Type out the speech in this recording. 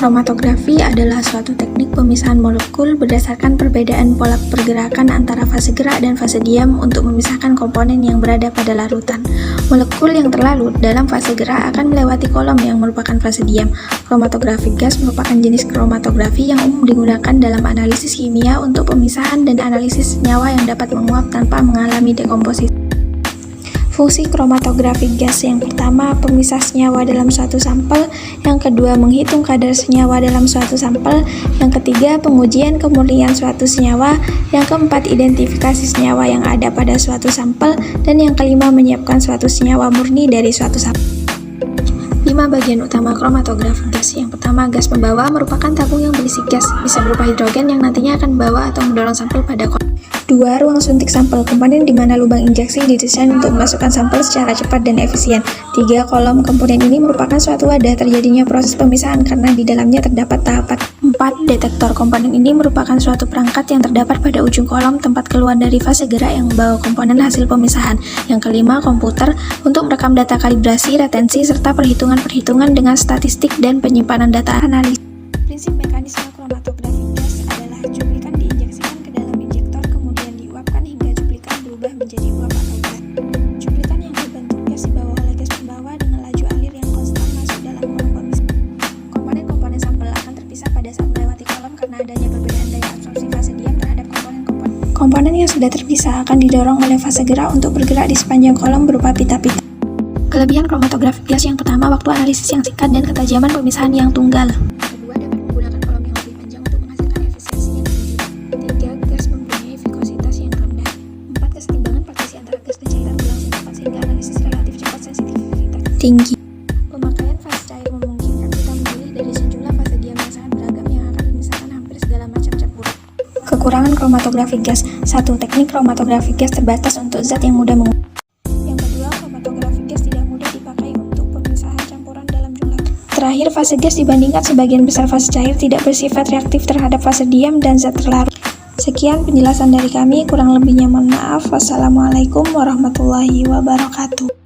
Kromatografi adalah suatu teknik pemisahan molekul berdasarkan perbedaan pola pergerakan antara fase gerak dan fase diam untuk memisahkan komponen yang berada pada larutan. Molekul yang terlarut dalam fase gerak akan melewati kolom yang merupakan fase diam. Kromatografi gas merupakan jenis kromatografi yang umum digunakan dalam analisis kimia untuk pemisahan dan analisis senyawa yang dapat menguap tanpa mengalami dekomposisi. Fungsi kromatografi gas yang pertama, pemisah senyawa dalam suatu sampel, yang kedua, menghitung kadar senyawa dalam suatu sampel, yang ketiga, pengujian kemurnian suatu senyawa, yang keempat, identifikasi senyawa yang ada pada suatu sampel, dan yang kelima, menyiapkan suatu senyawa murni dari suatu sampel. 5 bagian utama kromatografi gas. Yang pertama, gas pembawa merupakan tabung yang berisi gas, bisa berupa hidrogen yang nantinya akan membawa atau mendorong sampel pada kolom. 2. Ruang suntik sampel, komponen di mana lubang injeksi didesain untuk memasukkan sampel secara cepat dan efisien. 3. Kolom, komponen ini merupakan suatu wadah terjadinya proses pemisahan karena di dalamnya terdapat tahapan. 4. Detektor, komponen ini merupakan suatu perangkat yang terdapat pada ujung kolom tempat keluar dari fase gerak yang membawa komponen hasil pemisahan. Yang kelima, komputer, untuk merekam data kalibrasi, retensi, serta perhitungan-perhitungan dengan statistik dan penyimpanan data analisis. Prinsip mekanisme kromatografi gas adalah cuplikan diinjeksikan ke dalam injektor, kemudian diuapkan hingga cuplikan berubah menjadi uap atau gas. Cuplikan yang berbentuk gas dibawa oleh gas pembawa dengan laju alir yang konstan masuk dalam kolom pemisah. Komponen-komponen sampel akan terpisah pada saat melewati kolom karena adanya perbedaan daya absorpsi fase diam terhadap komponen-komponen. Komponen yang sudah terpisah akan didorong oleh fase gerak untuk bergerak di sepanjang kolom berupa pita-pita. Kelebihan kromatografi gas yang pertama, waktu analisis yang singkat dan ketajaman pemisahan yang tunggal. Kedua, dapat menggunakan kolom yang lebih panjang untuk menghasilkan efisiensi yang tinggi. 3. Gas mempunyai vikositas yang rendah. 4. Kesetimbangan partisi antara gas dan cairan berlangsung cepat sehingga analisis relatif cepat, sensitivitas tinggi. Pemakaian fase cair memungkinkan kita memilih dari sejumlah fase diam yang sangat beragam yang akan memisahkan hampir segala macam campuran. Kekurangan kromatografi gas. 1. Teknik kromatografi gas terbatas untuk zat yang mudah menguap. Terakhir, fase gas dibandingkan sebagian besar fase cair tidak bersifat reaktif terhadap fase diam dan zat terlarut. Sekian penjelasan dari kami, kurang lebihnya mohon maaf. Wassalamualaikum warahmatullahi wabarakatuh.